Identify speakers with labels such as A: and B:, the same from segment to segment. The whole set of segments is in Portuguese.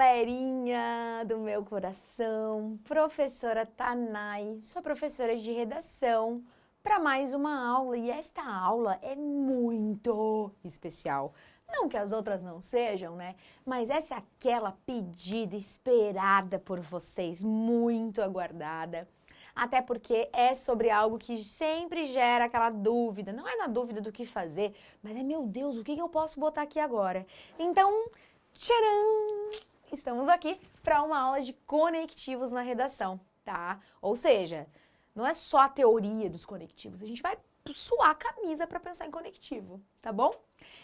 A: galerinha do meu coração, professora Tanai, sou professora de redação para mais uma aula e esta aula é muito especial. Não que as outras não sejam, né? Mas essa é aquela pedida esperada por vocês, muito aguardada. Até porque é sobre algo que sempre gera aquela dúvida. Não é na dúvida do que fazer, mas é, meu Deus, o que eu posso botar aqui agora? Então, tcharam! Estamos aqui para uma aula de conectivos na redação, tá? Ou seja, não é só a teoria dos conectivos, a gente vai suar a camisa para pensar em conectivo, tá bom?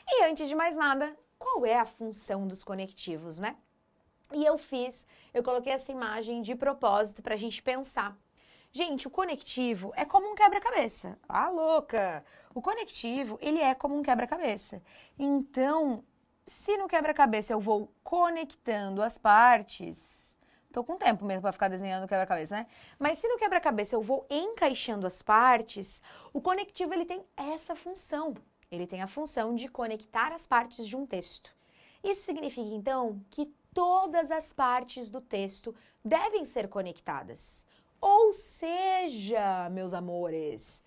A: E antes de mais nada, qual é a função dos conectivos, né? E eu coloquei essa imagem de propósito para a gente pensar. Gente, o conectivo é como um quebra-cabeça. Ah, louca! O conectivo, ele é como um quebra-cabeça. Então, se no quebra-cabeça eu vou conectando as partes, tô com tempo mesmo para ficar desenhando o quebra-cabeça, né? Mas se no quebra-cabeça eu vou encaixando as partes, o conectivo ele tem essa função. Ele tem a função de conectar as partes de um texto. Isso significa, então, que todas as partes do texto devem ser conectadas. Ou seja, meus amores,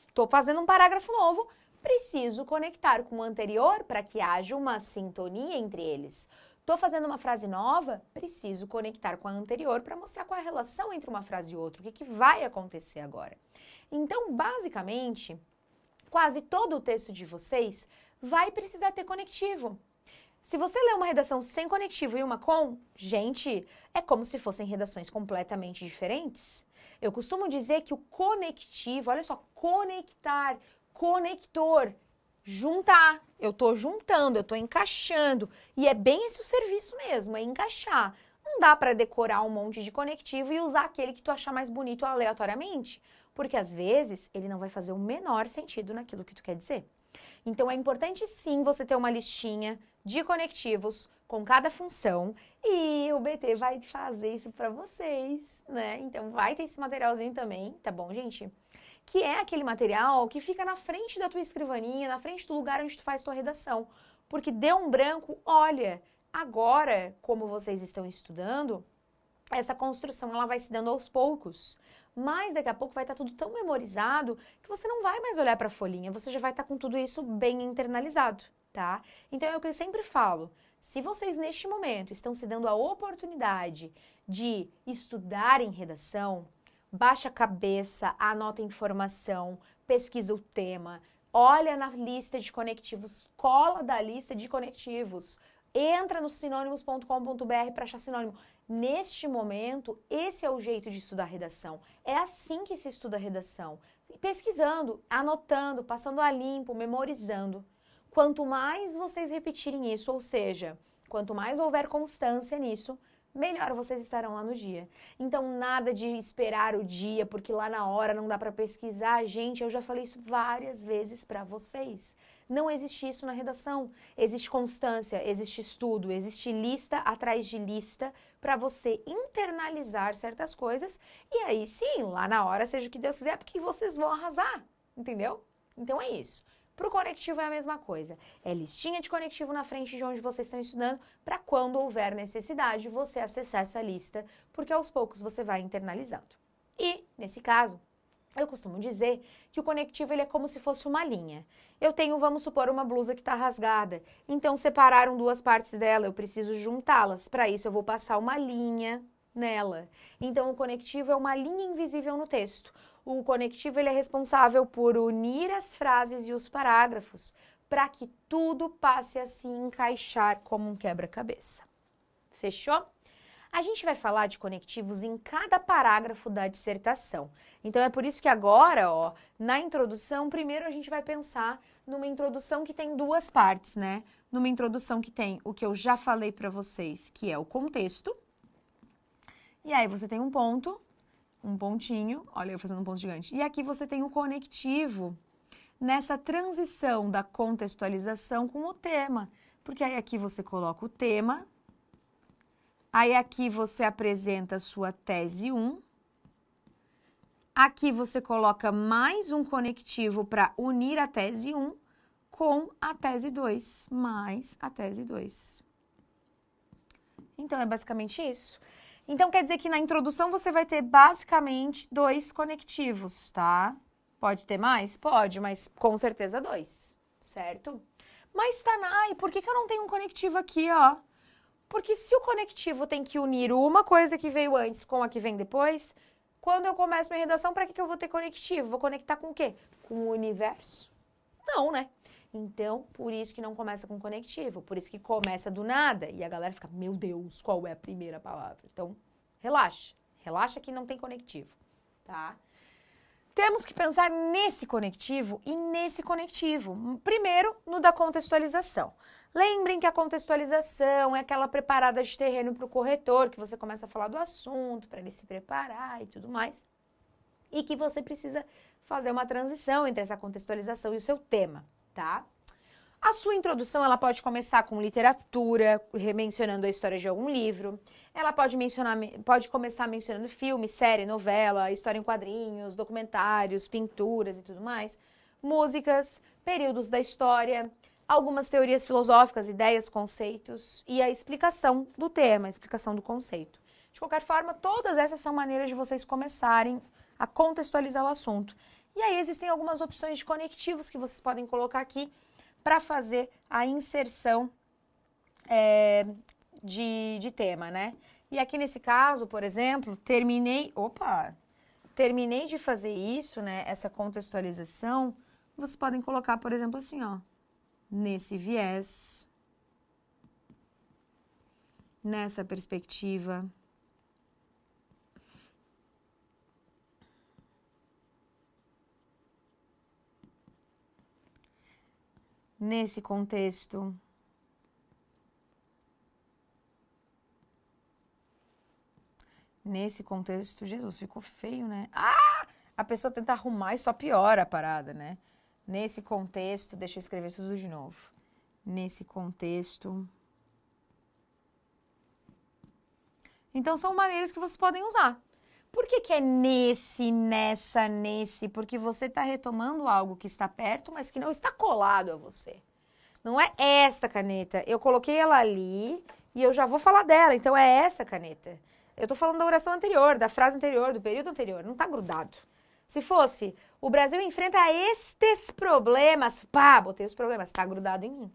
A: estou fazendo um parágrafo novo, preciso conectar com o anterior para que haja uma sintonia entre eles. Estou fazendo uma frase nova, preciso conectar com a anterior para mostrar qual é a relação entre uma frase e outra, o que vai acontecer agora. Então, basicamente, quase todo o texto de vocês vai precisar ter conectivo. Se você lê uma redação sem conectivo e uma com, gente, é como se fossem redações completamente diferentes. Eu costumo dizer que o conectivo, olha só, conectar, conector, juntar. Eu estou juntando, eu estou encaixando. E é bem esse o serviço mesmo, é encaixar. Não dá para decorar um monte de conectivo e usar aquele que tu achar mais bonito aleatoriamente, porque às vezes ele não vai fazer o menor sentido naquilo que tu quer dizer. Então, é importante sim você ter uma listinha de conectivos com cada função e o BT vai fazer isso para vocês, né? Então, vai ter esse materialzinho também, tá bom, gente? Que é aquele material que fica na frente da tua escrivaninha, na frente do lugar onde tu faz tua redação. Porque deu um branco, olha, agora, como vocês estão estudando, essa construção ela vai se dando aos poucos. Mas daqui a pouco vai estar tudo tão memorizado que você não vai mais olhar para a folhinha, você já vai estar com tudo isso bem internalizado, tá? Então é o que eu sempre falo, se vocês neste momento estão se dando a oportunidade de estudar em redação, baixa a cabeça, anota a informação, pesquisa o tema, olha na lista de conectivos, cola da lista de conectivos, entra no sinônimos.com.br para achar sinônimo. Neste momento, esse é o jeito de estudar redação. É assim que se estuda redação. Pesquisando, anotando, passando a limpo, memorizando. Quanto mais vocês repetirem isso, ou seja, quanto mais houver constância nisso, melhor vocês estarão lá no dia. Então, nada de esperar o dia, porque lá na hora não dá para pesquisar. Gente, eu já falei isso várias vezes para vocês. Não existe isso na redação. Existe constância, existe estudo, existe lista atrás de lista para você internalizar certas coisas e aí sim, lá na hora, seja o que Deus quiser, porque vocês vão arrasar, entendeu? Então é isso. Para o conectivo é a mesma coisa. É listinha de conectivo na frente de onde vocês estão estudando para quando houver necessidade você acessar essa lista, porque aos poucos você vai internalizando. E, nesse caso, eu costumo dizer que o conectivo ele é como se fosse uma linha. Eu tenho, vamos supor, uma blusa que está rasgada. Então, separaram duas partes dela, eu preciso juntá-las. Para isso, eu vou passar uma linha nela. Então, o conectivo é uma linha invisível no texto. O conectivo ele é responsável por unir as frases e os parágrafos para que tudo passe a se encaixar como um quebra-cabeça. Fechou? A gente vai falar de conectivos em cada parágrafo da dissertação. Então, é por isso que agora, ó, na introdução, primeiro a gente vai pensar numa introdução que tem duas partes, né? Numa introdução que tem o que eu já falei para vocês, que é o contexto. E aí você tem um ponto, um pontinho, olha eu fazendo um ponto gigante. E aqui você tem o conectivo nessa transição da contextualização com o tema. Porque aí aqui você coloca o tema. Aí aqui você apresenta a sua tese 1. Aqui você coloca mais um conectivo para unir a tese 1 com a tese 2, mais a tese 2. Então, é basicamente isso. Então, quer dizer que na introdução você vai ter basicamente 2 conectivos, tá? Pode ter mais? Pode, mas com certeza 2, certo? Mas, Tanai, por que eu não tenho um conectivo aqui, ó? Porque se o conectivo tem que unir uma coisa que veio antes com a que vem depois, quando eu começo minha redação, para que eu vou ter conectivo? Vou conectar com o quê? Com o universo? Não, né? Então, por isso que não começa com conectivo, por isso que começa do nada. E a galera fica, meu Deus, qual é a primeira palavra? Então, relaxa. Relaxa que não tem conectivo, tá? Temos que pensar nesse conectivo e nesse conectivo. Primeiro, no da contextualização. Lembrem que a contextualização é aquela preparada de terreno para o corretor, que você começa a falar do assunto, para ele se preparar e tudo mais. E que você precisa fazer uma transição entre essa contextualização e o seu tema, tá? A sua introdução, ela pode começar com literatura, mencionando a história de algum livro. Ela pode começar mencionando filme, série, novela, história em quadrinhos, documentários, pinturas e tudo mais. Músicas, períodos da história, algumas teorias filosóficas, ideias, conceitos e a explicação do tema, a explicação do conceito. De qualquer forma, todas essas são maneiras de vocês começarem a contextualizar o assunto. E aí existem algumas opções de conectivos que vocês podem colocar aqui para fazer a inserção de tema, né? E aqui nesse caso, por exemplo, terminei de fazer isso, né? Essa contextualização, vocês podem colocar, por exemplo, assim, ó, nesse viés, nessa perspectiva, nesse contexto, Jesus, ficou feio, né? Ah! A pessoa tenta arrumar e só piora a parada, né? Nesse contexto, deixa eu escrever tudo de novo. Nesse contexto. Então, são maneiras que vocês podem usar. Por que é nesse, nessa, nesse? Porque você está retomando algo que está perto, mas que não está colado a você. Não é esta caneta. Eu coloquei ela ali e eu já vou falar dela. Então, é essa caneta. Eu tô falando da oração anterior, da frase anterior, do período anterior. Não tá grudado. Se fosse, o Brasil enfrenta estes problemas. Pá, botei os problemas. Tá grudado em mim.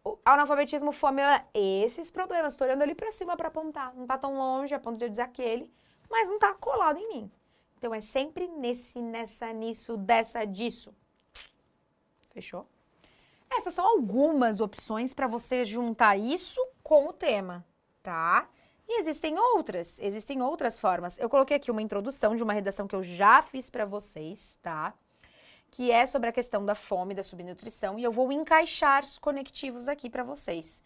A: O analfabetismo, fome, esses problemas. Tô olhando ali pra cima pra apontar. Não tá tão longe a ponto de eu dizer aquele, mas não tá colado em mim. Então, é sempre nesse, nessa, nisso, dessa, disso. Fechou? Essas são algumas opções para você juntar isso com o tema, tá? E existem outras formas. Eu coloquei aqui uma introdução de uma redação que eu já fiz para vocês, tá? Que é sobre a questão da fome, da subnutrição, e eu vou encaixar os conectivos aqui para vocês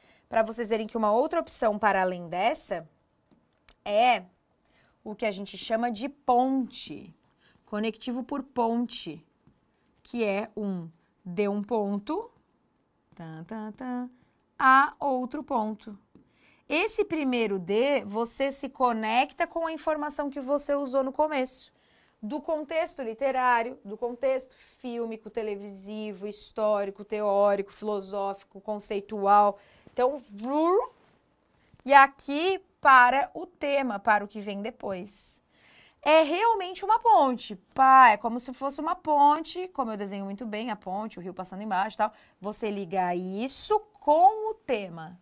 A: verem que uma outra opção para além dessa é o que a gente chama de ponte, conectivo por ponte, que é de um ponto a outro ponto. Esse primeiro D, você se conecta com a informação que você usou no começo. Do contexto literário, do contexto fílmico, televisivo, histórico, teórico, filosófico, conceitual. Então, e aqui para o tema, para o que vem depois. É realmente uma ponte. Pá, é como se fosse uma ponte, como eu desenho muito bem, a ponte, o rio passando embaixo e tal. Você liga isso com o tema,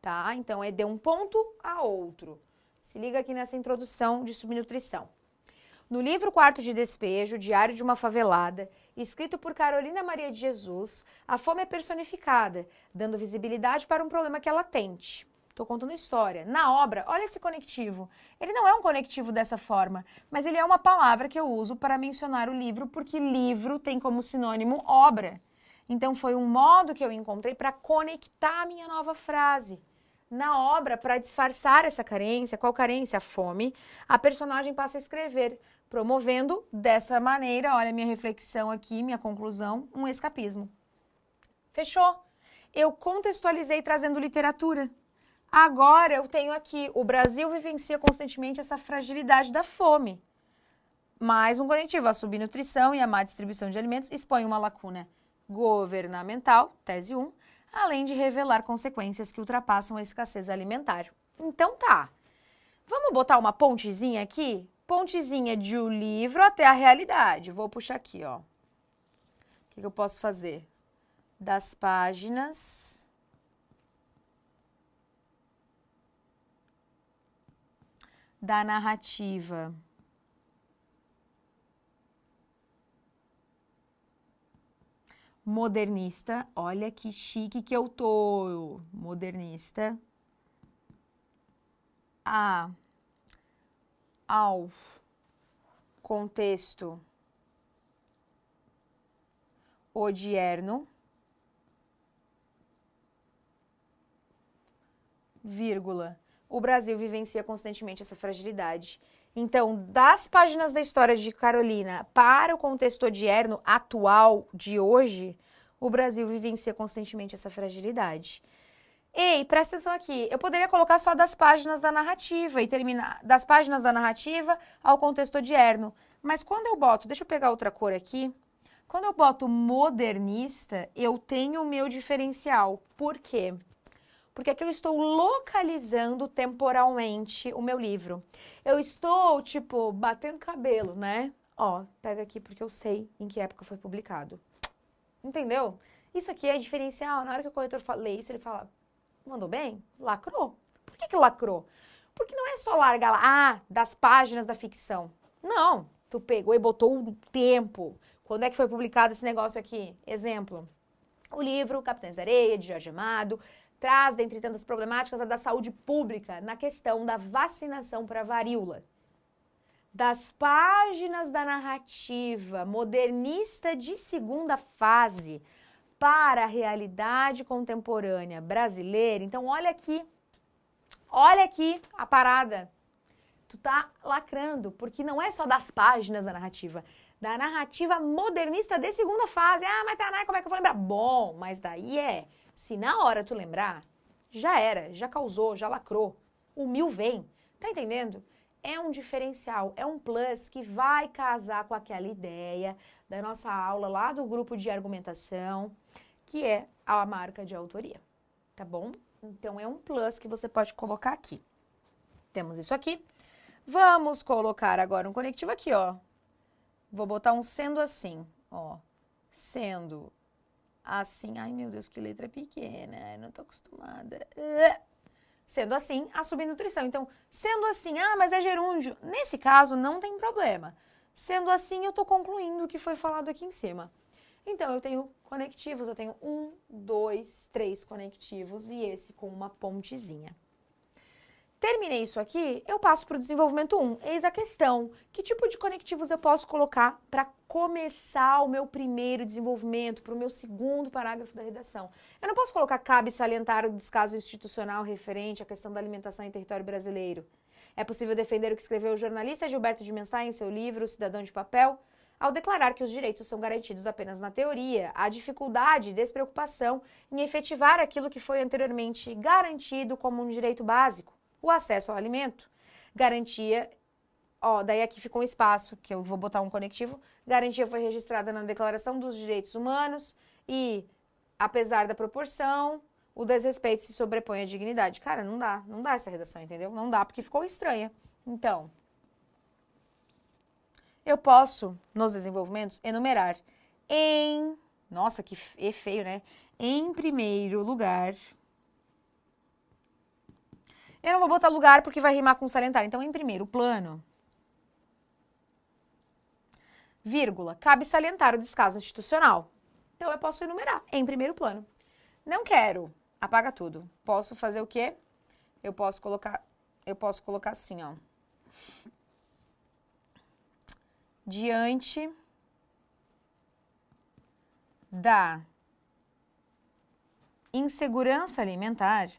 A: tá? Então, é de um ponto a outro. Se liga aqui nessa introdução de subnutrição. No livro Quarto de Despejo, Diário de uma Favelada, escrito por Carolina Maria de Jesus, a fome é personificada, dando visibilidade para um problema que ela tente. Estou contando história. Na obra, olha esse conectivo. Ele não é um conectivo dessa forma, mas ele é uma palavra que eu uso para mencionar o livro, porque livro tem como sinônimo obra. Então, foi um modo que eu encontrei para conectar a minha nova frase. Na obra, para disfarçar essa carência, qual carência? A fome, a personagem passa a escrever, promovendo dessa maneira, olha a minha reflexão aqui, minha conclusão, um escapismo. Fechou? Eu contextualizei trazendo literatura. Agora eu tenho aqui, o Brasil vivencia constantemente essa fragilidade da fome. Mais um conectivo, a subnutrição e a má distribuição de alimentos expõem uma lacuna governamental, tese 1, além de revelar consequências que ultrapassam a escassez alimentar. Então tá, vamos botar uma pontezinha aqui? Pontezinha de o livro até a realidade. Vou puxar aqui, ó. O que eu posso fazer? Das páginas da narrativa modernista, olha que chique que eu tô, modernista, ao contexto odierno, vírgula, o Brasil vivencia constantemente essa fragilidade. Então, das páginas da história de Carolina para o contexto odierno atual de hoje, o Brasil vivencia constantemente essa fragilidade. Ei, presta atenção aqui, eu poderia colocar só das páginas da narrativa e terminar das páginas da narrativa ao contexto odierno. Mas quando eu boto, deixa eu pegar outra cor aqui, quando eu boto modernista, eu tenho o meu diferencial. Por quê? Porque aqui eu estou localizando temporalmente o meu livro. Eu estou, tipo, batendo cabelo, né? Ó, pega aqui porque eu sei em que época foi publicado. Entendeu? Isso aqui é diferencial. Na hora que o corretor lê isso, ele fala, mandou bem? Lacrou. Por que lacrou? Porque não é só largar lá, das páginas da ficção. Não, tu pegou e botou o tempo. Quando é que foi publicado esse negócio aqui? Exemplo, o livro Capitães da Areia, de Jorge Amado, traz, dentre tantas problemáticas, a da saúde pública na questão da vacinação para a varíola. Das páginas da narrativa modernista de segunda fase para a realidade contemporânea brasileira. Então, olha aqui a parada. Tu tá lacrando, porque não é só das páginas da narrativa modernista de segunda fase. Ah, mas Tanay, como é que eu vou lembrar? Bom, mas daí se na hora tu lembrar, já era, já causou, já lacrou. O 1000 vem, tá entendendo? É um diferencial, é um plus que vai casar com aquela ideia da nossa aula lá do grupo de argumentação, que é a marca de autoria, tá bom? Então, é um plus que você pode colocar aqui. Temos isso aqui. Vamos colocar agora um conectivo aqui, ó. Vou botar um sendo assim, ó. Sendo assim. Ai, meu Deus, que letra pequena. Não tô acostumada. Sendo assim, a subnutrição. Então, sendo assim, mas é gerúndio. Nesse caso, não tem problema. Sendo assim, eu tô concluindo o que foi falado aqui em cima. Então, eu tenho conectivos, eu tenho 1, 2, 3 conectivos e esse com uma pontezinha. Terminei isso aqui, eu passo para o desenvolvimento 1. Eis a questão, que tipo de conectivos eu posso colocar para começar o meu primeiro desenvolvimento, para o meu segundo parágrafo da redação? Eu não posso colocar cabe salientar o descaso institucional referente à questão da alimentação em território brasileiro. É possível defender o que escreveu o jornalista Gilberto de Menstein em seu livro O Cidadão de Papel? Ao declarar que os direitos são garantidos apenas na teoria, há dificuldade e despreocupação em efetivar aquilo que foi anteriormente garantido como um direito básico, o acesso ao alimento. Garantia, daí aqui ficou um espaço, que eu vou botar um conectivo, garantia foi registrada na Declaração dos Direitos Humanos e, apesar da proporção, o desrespeito se sobrepõe à dignidade. Cara, não dá essa redação, entendeu? Não dá, porque ficou estranha. Então, eu posso, nos desenvolvimentos, enumerar em... Nossa, que feio, né? Em primeiro lugar... Eu não vou botar lugar porque vai rimar com salientar. Então, em primeiro plano, vírgula, cabe salientar o descaso institucional. Então, eu posso enumerar em primeiro plano. Não quero, apaga tudo. Posso fazer o quê? Eu posso colocar assim, ó. Diante da insegurança alimentar,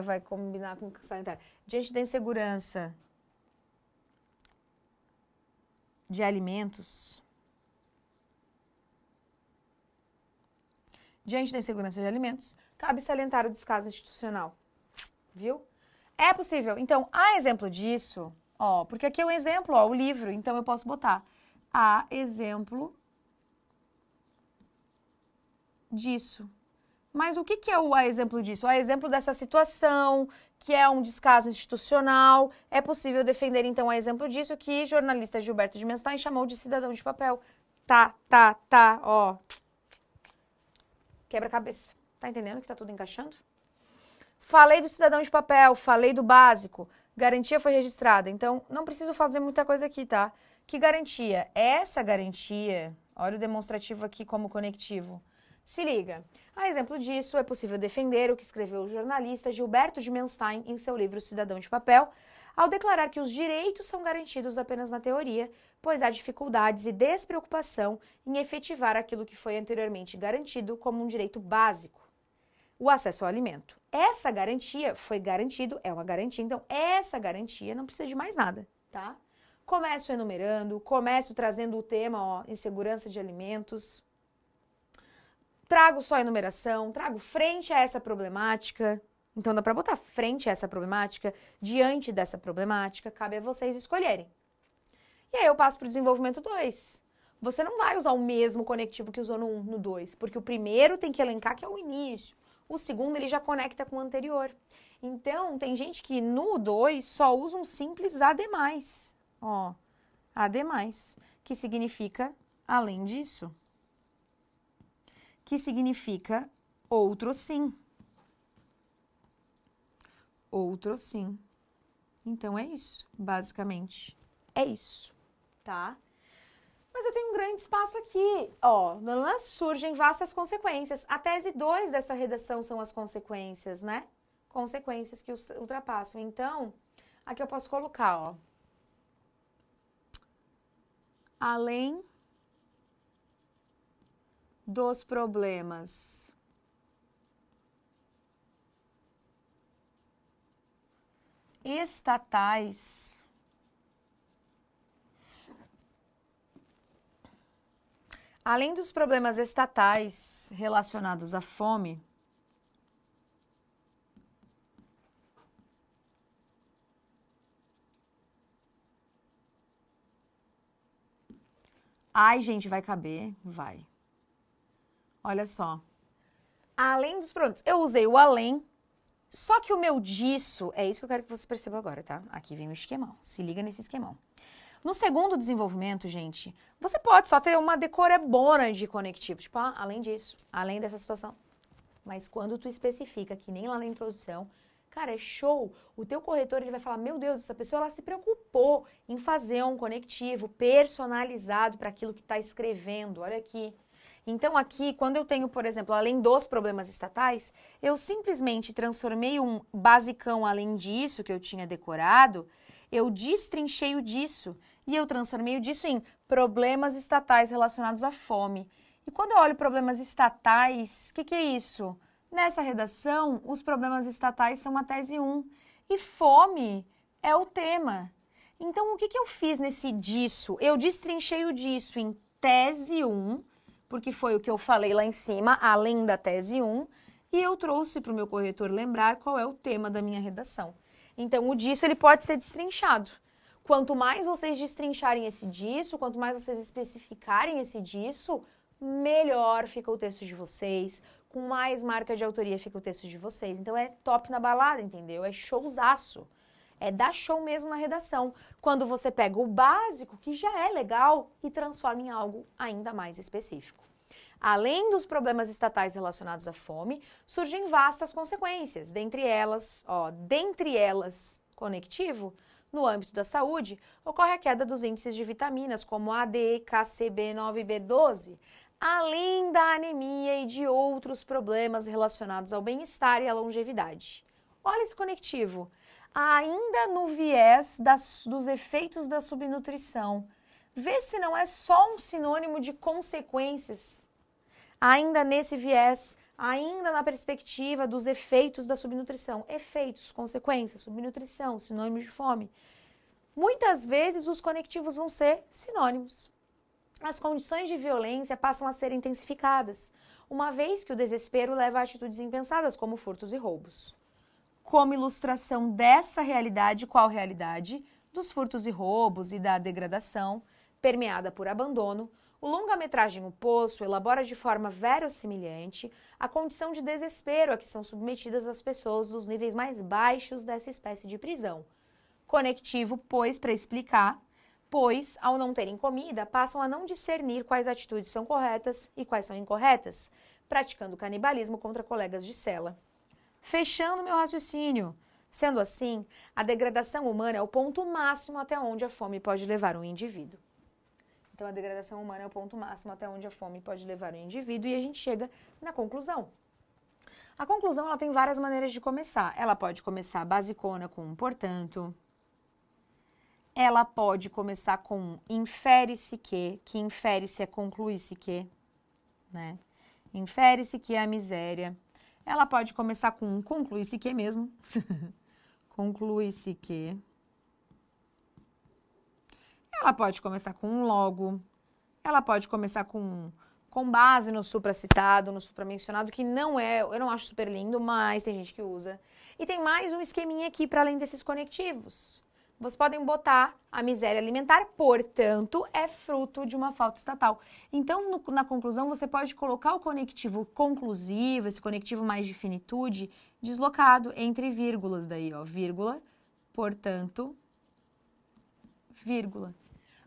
A: vai combinar com sanitário. Diante da insegurança de alimentos, cabe salientar o descaso institucional. Viu? É possível. Então, há exemplo disso, porque aqui é um exemplo, o livro, então eu posso botar. a exemplo disso. Mas o que é o a exemplo disso? A exemplo dessa situação, que é um descaso institucional, é possível defender, então, a exemplo disso, que jornalista Gilberto de Menstein chamou de cidadão de papel. Tá, ó. Quebra-cabeça. Tá entendendo que tá tudo encaixando? Falei do cidadão de papel, falei do básico. Garantia foi registrada. Então, não preciso fazer muita coisa aqui, tá? Que garantia? Essa garantia, olha o demonstrativo aqui como conectivo. Se liga. A exemplo disso, é possível defender o que escreveu o jornalista Gilberto de Menstein em seu livro Cidadão de Papel, ao declarar que os direitos são garantidos apenas na teoria, pois há dificuldades e despreocupação em efetivar aquilo que foi anteriormente garantido como um direito básico, o acesso ao alimento. Essa garantia foi garantido, é uma garantia, então essa garantia não precisa de mais nada, tá? Começo enumerando, começo trazendo o tema, ó, insegurança de alimentos. Trago só a enumeração, trago frente a essa problemática. Então dá para botar frente a essa problemática, diante dessa problemática, cabe a vocês escolherem. E aí eu passo para o desenvolvimento 2. Você não vai usar o mesmo conectivo que usou no 1, no 2, porque o primeiro tem que elencar que é o início. O segundo ele já conecta com o anterior. Então tem gente que no 2 só usa um simples AD+. Ó, AD+, que significa além disso. Que significa outro sim. Outro sim. Então é isso, basicamente. É isso, tá? Mas eu tenho um grande espaço aqui, ó, surgem vastas consequências. A tese 2 dessa redação são as consequências, né? Consequências que ultrapassam. Então, aqui eu posso colocar, ó. Além dos problemas estatais, além dos problemas estatais relacionados à fome, ai, gente, vai caber? Vai. Olha só. Além dos problemas. Eu usei o além, só que o meu disso, é isso que eu quero que você perceba agora, tá? Aqui vem o esquemão. Se liga nesse esquemão. No segundo desenvolvimento, gente, você pode só ter uma decorebona de conectivo. Tipo, além disso, além dessa situação. Mas quando tu especifica, que nem lá na introdução, cara, é show. O teu corretor, ele vai falar, meu Deus, essa pessoa, ela se preocupou em fazer um conectivo personalizado para aquilo que está escrevendo. Olha aqui. Então, aqui, quando eu tenho, por exemplo, além dos problemas estatais, eu simplesmente transformei um basicão além disso, que eu tinha decorado, eu destrinchei o disso e eu transformei o disso em problemas estatais relacionados à fome. E quando eu olho problemas estatais, o que é isso? Nessa redação, os problemas estatais são a tese 1 e fome é o tema. Então, o que eu fiz nesse disso? Eu destrinchei o disso em tese 1, porque foi o que eu falei lá em cima, além da tese 1, e eu trouxe para o meu corretor lembrar qual é o tema da minha redação. Então, o disso ele pode ser destrinchado. Quanto mais vocês destrincharem esse disso, quanto mais vocês especificarem esse disso, melhor fica o texto de vocês, com mais marca de autoria fica o texto de vocês. Então, é top na balada, entendeu? É showzaço. É dar show mesmo na redação. Quando você pega o básico, que já é legal, e transforma em algo ainda mais específico. Além dos problemas estatais relacionados à fome, surgem vastas consequências. Dentre elas, conectivo, no âmbito da saúde, ocorre a queda dos índices de vitaminas, como A, D, K, C, B9 e B12, além da anemia e de outros problemas relacionados ao bem-estar e à longevidade. Olha esse conectivo. Ainda no viés dos efeitos da subnutrição. Vê se não é só um sinônimo de consequências. Ainda nesse viés, ainda na perspectiva dos efeitos da subnutrição. Efeitos, consequências, subnutrição, sinônimos de fome. Muitas vezes os conectivos vão ser sinônimos. As condições de violência passam a ser intensificadas, uma vez que o desespero leva a atitudes impensadas, como furtos e roubos. Como ilustração dessa realidade, qual realidade? Dos furtos e roubos e da degradação, permeada por abandono, o longa-metragem O Poço elabora de forma verossimilhante a condição de desespero a que são submetidas as pessoas dos níveis mais baixos dessa espécie de prisão. Conectivo, pois, para explicar, pois, ao não terem comida, passam a não discernir quais atitudes são corretas e quais são incorretas, praticando canibalismo contra colegas de cela. Fechando meu raciocínio. Sendo assim, a degradação humana é o ponto máximo até onde a fome pode levar um indivíduo. Então, a degradação humana é o ponto máximo até onde a fome pode levar um indivíduo e a gente chega na conclusão. A conclusão ela tem várias maneiras de começar. Ela pode começar basicona com um portanto. Ela pode começar com infere-se que infere-se é conclui-se que, né? Infere-se que é a miséria. Ela pode começar com um conclui-se que mesmo. Conclui-se que. Ela pode começar com um logo. Ela pode começar com base no supracitado, no supramencionado, que não é, eu não acho super lindo, mas tem gente que usa. E tem mais um esqueminha aqui para além desses conectivos. Vocês podem botar a miséria alimentar, portanto, é fruto de uma falta estatal. Então, na conclusão, você pode colocar o conectivo conclusivo, esse conectivo mais de finitude, deslocado entre vírgulas daí, ó, vírgula, portanto, vírgula.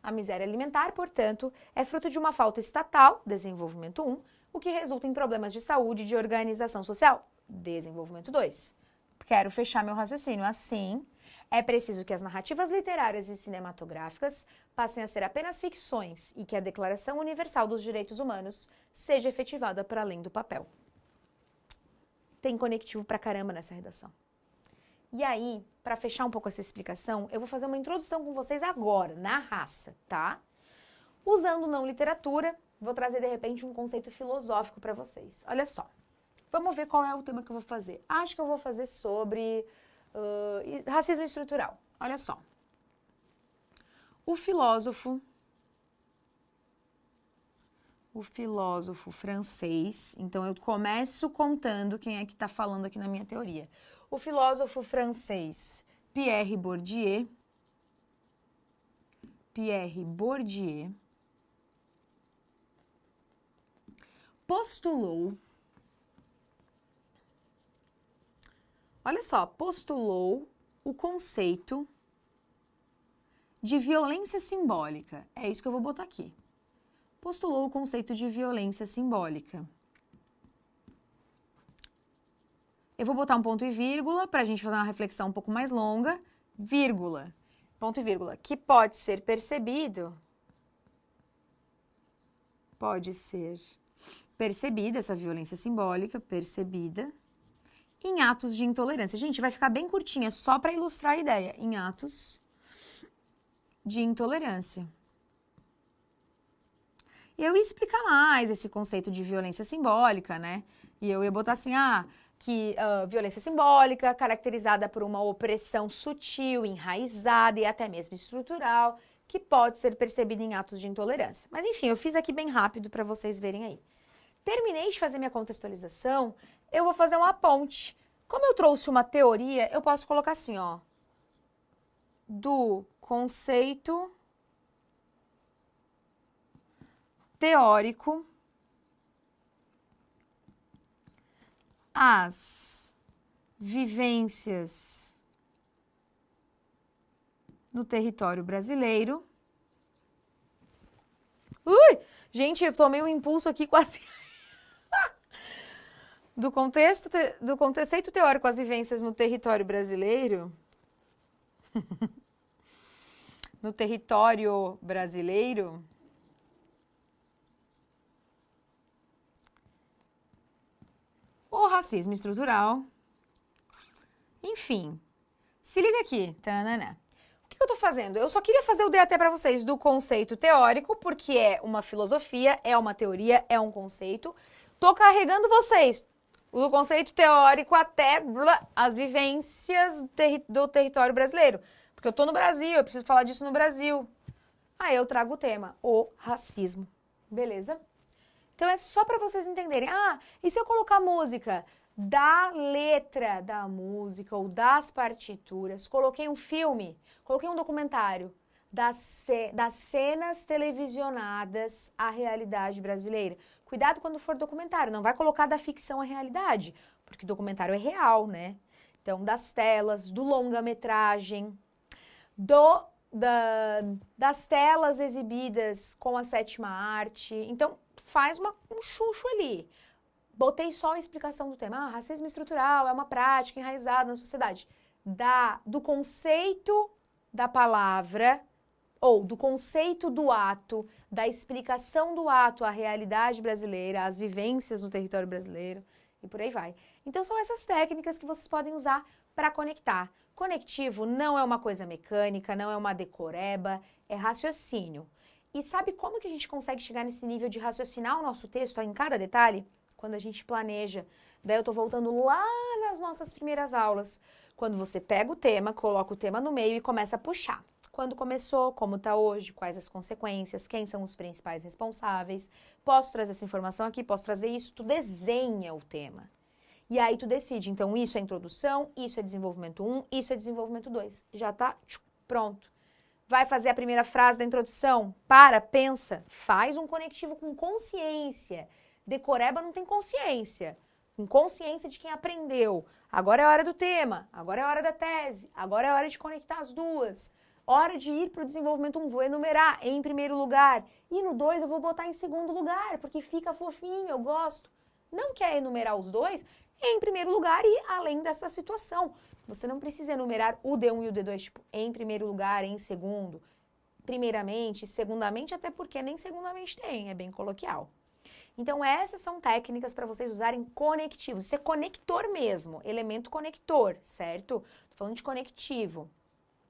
A: A miséria alimentar, portanto, é fruto de uma falta estatal, desenvolvimento 1, o que resulta em problemas de saúde e de organização social, desenvolvimento 2. Quero fechar meu raciocínio assim. É preciso que as narrativas literárias e cinematográficas passem a ser apenas ficções e que a Declaração Universal dos Direitos Humanos seja efetivada para além do papel. Tem conectivo pra caramba nessa redação. E aí, para fechar um pouco essa explicação, eu vou fazer uma introdução com vocês agora, na raça, tá? Usando não literatura, vou trazer de repente um conceito filosófico para vocês. Olha só, vamos ver qual é o tema que eu vou fazer. Acho que eu vou fazer sobre racismo estrutural. Olha só. O filósofo francês, então eu começo contando quem é que está falando aqui na minha teoria. O filósofo francês Pierre Bourdieu postulou, olha só, postulou o conceito de violência simbólica. É isso que eu vou botar aqui. Postulou o conceito de violência simbólica. Eu vou botar um ponto e vírgula para a gente fazer uma reflexão um pouco mais longa. Vírgula, ponto e vírgula, que pode ser percebido. Pode ser percebida, essa violência simbólica, percebida, em atos de intolerância. Gente, vai ficar bem curtinha, só para ilustrar a ideia. Em atos de intolerância. E eu ia explicar mais esse conceito de violência simbólica, né? E eu ia botar assim, que violência simbólica, caracterizada por uma opressão sutil, enraizada e até mesmo estrutural, que pode ser percebida em atos de intolerância. Mas enfim, eu fiz aqui bem rápido para vocês verem aí. Terminei de fazer minha contextualização, eu vou fazer uma ponte. Como eu trouxe uma teoria, eu posso colocar assim, ó, do conceito teórico às vivências no território brasileiro. Ui! Gente, eu tomei um impulso aqui quase... do conceito teórico às vivências no território brasileiro. No território brasileiro. O racismo estrutural. Enfim, se liga aqui. Tanana. O que eu tô fazendo? Eu só queria fazer o DAT para vocês do conceito teórico, porque é uma filosofia, é uma teoria, é um conceito. Tô carregando vocês do conceito teórico até as vivências do território brasileiro. Porque eu tô no Brasil, eu preciso falar disso no Brasil. Aí eu trago o tema, o racismo. Beleza? Então é só para vocês entenderem. E se eu colocar música da letra da música ou das partituras, coloquei um filme, coloquei um documentário das cenas televisionadas à realidade brasileira. Cuidado quando for documentário, não vai colocar da ficção à realidade, porque documentário é real, né? Então, das telas, do longa-metragem, das telas exibidas com a sétima arte. Então, faz um chucho ali. Botei só a explicação do tema. Racismo estrutural é uma prática enraizada na sociedade. Do conceito da palavra, ou do conceito do ato, da explicação do ato à realidade brasileira, às vivências no território brasileiro, e por aí vai. Então, são essas técnicas que vocês podem usar para conectar. Conectivo não é uma coisa mecânica, não é uma decoreba, é raciocínio. E sabe como que a gente consegue chegar nesse nível de raciocinar o nosso texto em cada detalhe? Quando a gente planeja. Daí eu tô voltando lá nas nossas primeiras aulas. Quando você pega o tema, coloca o tema no meio e começa a puxar. Quando começou, como está hoje, quais as consequências, quem são os principais responsáveis. Posso trazer essa informação aqui, posso trazer isso, tu desenha o tema. E aí tu decide, então isso é introdução, isso é desenvolvimento 1, isso é desenvolvimento 2. Já tá pronto. Vai fazer a primeira frase da introdução? Pensa, faz um conectivo com consciência. Decoreba não tem consciência. Com consciência de quem aprendeu. Agora é a hora do tema, agora é a hora da tese, agora é a hora de conectar as duas. Hora de ir para o desenvolvimento 1, vou enumerar em primeiro lugar. E no 2 eu vou botar em segundo lugar, porque fica fofinho, eu gosto. Não quer enumerar os dois? Em primeiro lugar e além dessa situação. Você não precisa enumerar o D1 e o D2, tipo, em primeiro lugar, em segundo, primeiramente, segundamente, até porque nem segundamente tem, é bem coloquial. Então, essas são técnicas para vocês usarem conectivos. Isso é conector mesmo, elemento conector, certo? Tô falando de conectivo.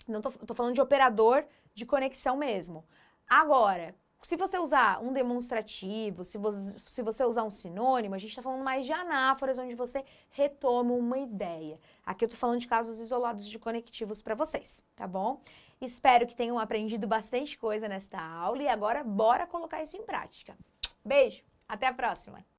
A: Não tô falando de operador de conexão mesmo. Agora, se você usar um demonstrativo, se você usar um sinônimo, a gente está falando mais de anáforas, onde você retoma uma ideia. Aqui eu tô falando de casos isolados de conectivos para vocês, tá bom? Espero que tenham aprendido bastante coisa nesta aula e agora bora colocar isso em prática. Beijo, até a próxima!